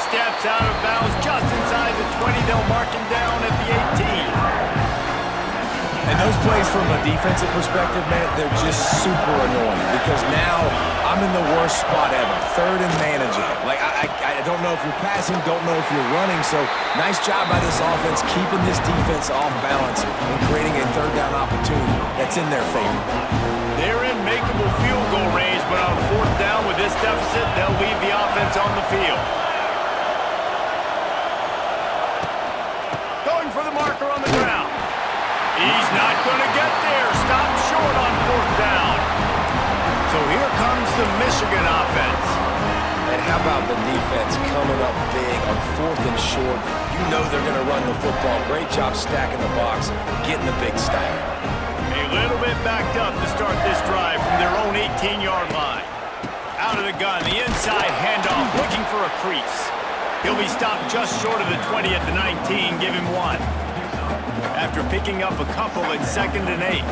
Steps out of bounds just inside the 20. They'll mark him down at the 18. And those plays from a defensive perspective, man, they're just super annoying because now I'm in the worst spot ever, third and managing. Like, I don't know if you're passing, don't know if you're running, so nice job by this offense keeping this defense off balance and creating a third down opportunity that's in their favor. They're in makeable field goal range, but on fourth down with this deficit, they'll leave the offense on the field. Going for the marker on the ground. He's not going to get there. Stop short on fourth down. So here comes the Michigan offense. And how about the defense coming up big on fourth and short? You know they're going to run the football. Great job stacking the box, getting the big stop. A little bit backed up to start this drive from their own 18-yard line. Out of the gun, the inside handoff, looking for a crease. He'll be stopped just short of the 20 at the 19, give him one. After picking up a couple at 2nd and 8.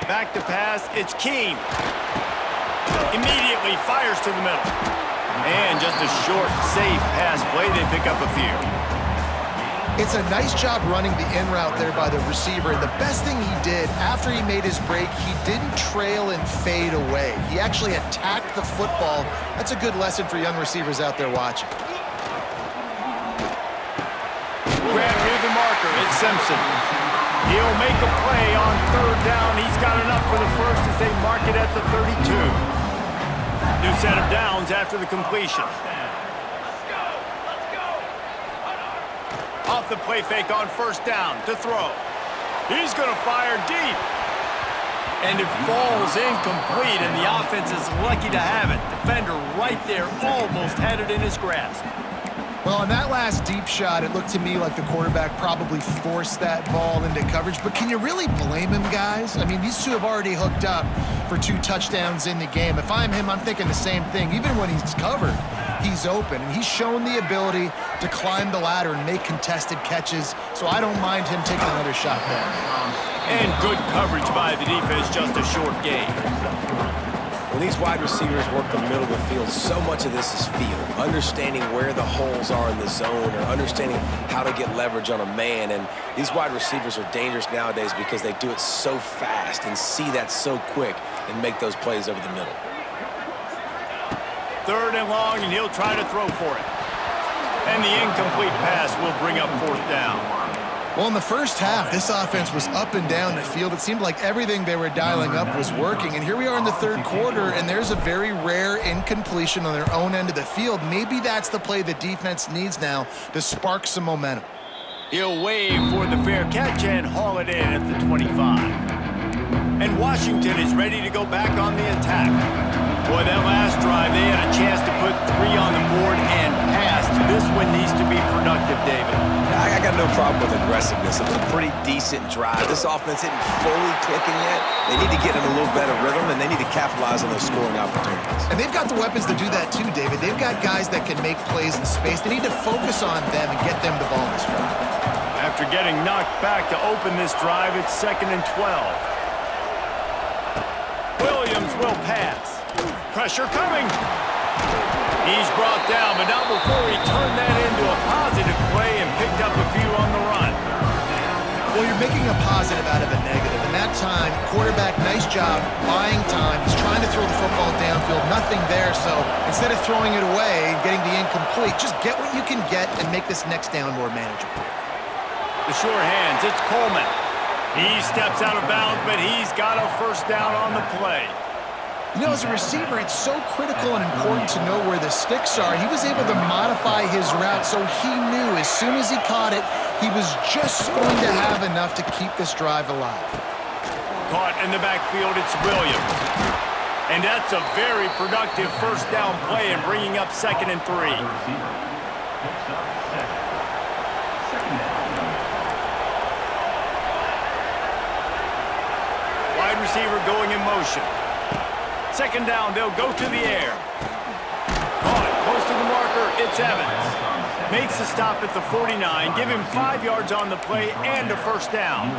Back to pass, it's Keene. Immediately fires to the middle. And just a short, safe pass play, they pick up a few. It's a nice job running the in route there by the receiver. And the best thing he did after he made his break, he didn't trail and fade away. He actually attacked the football. That's a good lesson for young receivers out there watching. Grant near the marker, it's Simpson. He'll make a play on third down. He's got enough for the first as they mark it at the 32. New set of downs after the completion. Off the play fake on first down to throw. He's going to fire deep. And it falls incomplete, and the offense is lucky to have it. Defender right there almost had it in his grasp. Well, on that last deep shot, it looked to me like the quarterback probably forced that ball into coverage. But can you really blame him, guys? I mean, these two have already hooked up for 2 touchdowns in the game. If I'm him, I'm thinking the same thing. Even when he's covered, he's open. And he's shown the ability to climb the ladder and make contested catches. So I don't mind him taking another shot there. And good coverage by the defense, just a short gain. When these wide receivers work the middle of the field, so much of this is feel. Understanding where the holes are in the zone or understanding how to get leverage on a man. And these wide receivers are dangerous nowadays because they do it so fast and see that so quick and make those plays over the middle. 3rd and long, and he'll try to throw for it. And the incomplete pass will bring up fourth down. Well, in the first half, this offense was up and down the field. It seemed like everything they were dialing up was working. And here we are in the 3rd quarter, and there's a very rare incompletion on their own end of the field. Maybe that's the play the defense needs now to spark some momentum. He'll wave for the fair catch and haul it in at the 25. And Washington is ready to go back on the attack. Boy, that last drive, they had a chance to put 3 on the board and passed. This one needs to be productive, David. I got no problem with aggressiveness. It was a pretty decent drive. This offense isn't fully clicking yet. They need to get in a little better rhythm, and they need to capitalize on those scoring opportunities. And they've got the weapons to do that too, David. They've got guys that can make plays in space. They need to focus on them and get them the ball in this drive. After getting knocked back to open this drive, it's 2nd and 12. Williams will pass. Pressure coming. He's brought down, but not before he turned that into a positive play and picked up a few on the run. Well, you're making a positive out of a negative. And that time, quarterback, nice job, buying time. He's trying to throw the football downfield, nothing there. So instead of throwing it away and getting the incomplete, just get what you can get and make this next down more manageable. The sure hands, it's Coleman. He steps out of bounds, but he's got a first down on the play. You know, as a receiver, it's so critical and important to know where the sticks are. He was able to modify his route, so he knew as soon as he caught it, he was just going to have enough to keep this drive alive. Caught in the backfield, it's Williams. And that's a very productive first down play and bringing up 2nd and 3. Wide receiver going in motion. 2nd down, they'll go to the air. Caught, close to the marker, it's Evans. Makes the stop at the 49, give him 5 yards on the play and a first down.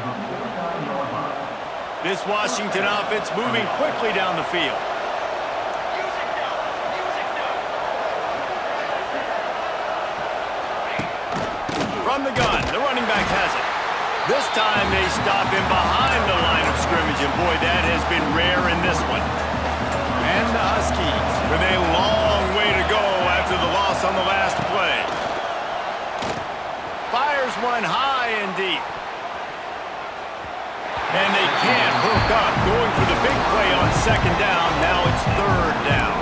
This Washington offense moving quickly down the field. from the gun. The running back has it. This time they stop him behind the line of scrimmage, and boy, that has been rare in this one. And the Huskies with a long way to go after the loss on the last play. Fires one high and deep. And they can't hook up, going for the big play on second down. Now it's third down.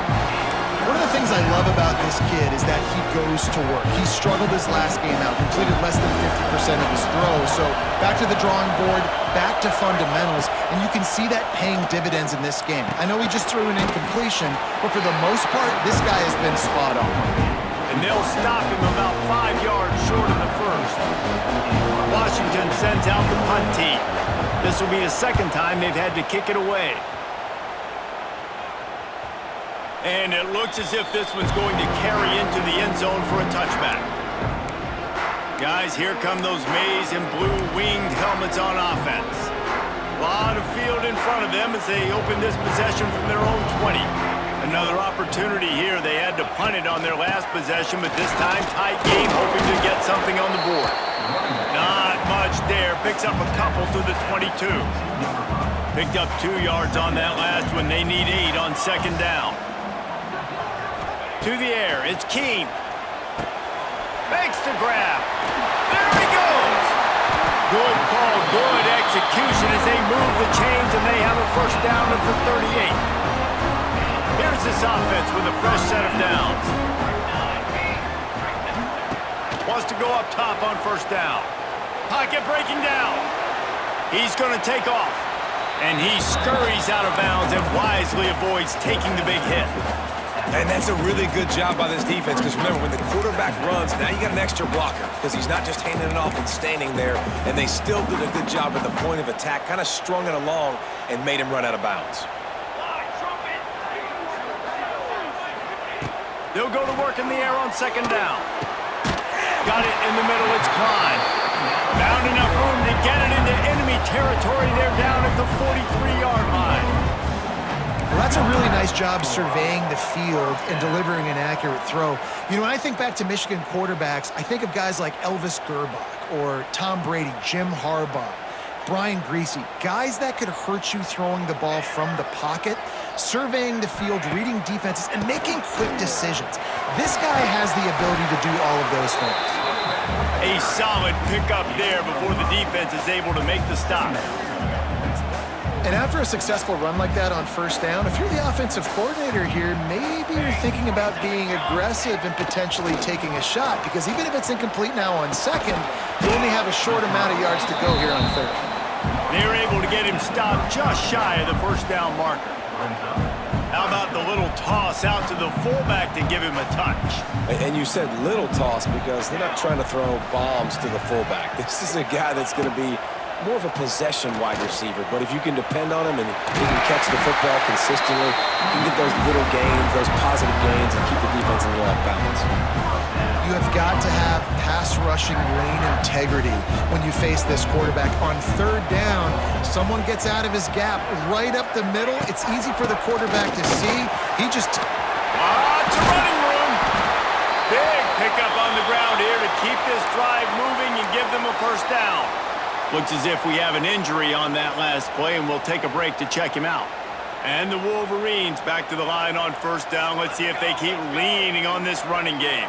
One of the things I love about this kid is that he goes to work. He struggled his last game out, completed less than 50% of his throws. So back to the drawing board, back to fundamentals, and you can see that paying dividends in this game. I know he just threw an incompletion, but for the most part, this guy has been spot on. And they'll stop him about 5 yards short of the first. Washington sends out the punt team. This will be the second time they've had to kick it away. And it looks as if this one's going to carry into the end zone for a touchback. Guys, here come those maize and blue winged helmets on offense. A lot of field in front of them as they open this possession from their own 20. Another opportunity here. They had to punt it on their last possession, but this time tight game, hoping to get something on the board. Not much there. Picks up a couple to the 22. Picked up 2 yards on that last one. They need 8 on second down. To the air, it's Keene. Makes the grab. There he goes. Good call, good execution as they move the chains, and they have a first down at the 38. Here's this offense with a fresh set of downs. Wants to go up top on first down. Pocket breaking down. He's going to take off. And he scurries out of bounds and wisely avoids taking the big hit. And that's a really good job by this defense, because remember, when the quarterback runs, now you got an extra blocker, because he's not just handing it off and standing there, and they still did a good job at the point of attack, kind of strung it along and made him run out of bounds. They'll go to work in the air on second down. Got it in the middle, it's Klein. Found enough room to get it into enemy territory. They're down at the 43-yard line. Well, that's a really nice job surveying the field and delivering an accurate throw. You know, when I think back to Michigan quarterbacks, I think of guys like Elvis Gerbach or Tom Brady, Jim Harbaugh, Brian Griese, guys that could hurt you throwing the ball from the pocket, surveying the field, reading defenses, and making quick decisions. This guy has the ability to do all of those things. A solid pickup there before the defense is able to make the stop. And after a successful run like that on first down, if you're the offensive coordinator here, maybe you're thinking about being aggressive and potentially taking a shot, because even if it's incomplete now on second, you only have a short amount of yards to go here on third. They're able to get him stopped just shy of the first down marker. How about the little toss out to the fullback to give him a touch? And you said little toss because they're not trying to throw bombs to the fullback. This is a guy that's going to be more of a possession wide receiver, but if you can depend on him and he can catch the football consistently, you can get those little gains, those positive gains, and keep the defense a little off balance. You have got to have pass rushing lane integrity when you face this quarterback. On third down, someone gets out of his gap right up the middle. It's easy for the quarterback to see. He just... It's a running room. Big pickup on the ground here to keep this drive moving and give them a first down. Looks as if we have an injury on that last play, and we'll take a break to check him out. And the Wolverines back to the line on first down. Let's see if they keep leaning on this running game.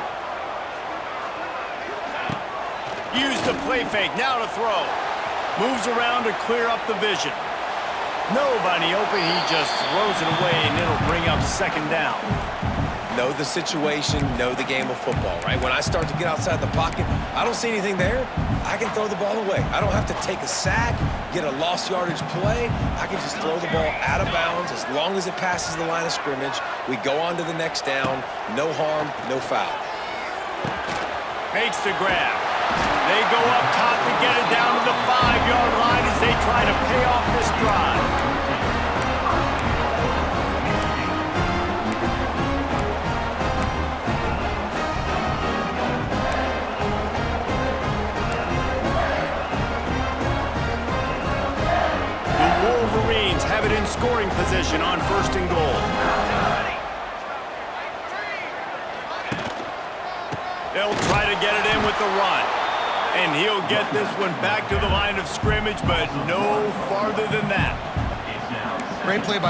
Use the play fake, now to throw. Moves around to clear up the vision. Nobody open, he just throws it away, and it'll bring up second down. Know the situation, know the game of football, right? When I start to get outside the pocket, I don't see anything there, I can throw the ball away. I don't have to take a sack, get a lost yardage play. I can just throw the ball out of bounds as long as it passes the line of scrimmage. We go on to the next down. No harm, no foul. Makes the grab. They go up top to get it down to the 5-yard line as they try to pay off this drive. Wolverines have it in scoring position on first and goal. They'll try to get it in with the run. And he'll get this one back to the line of scrimmage, but no farther than that. Great play by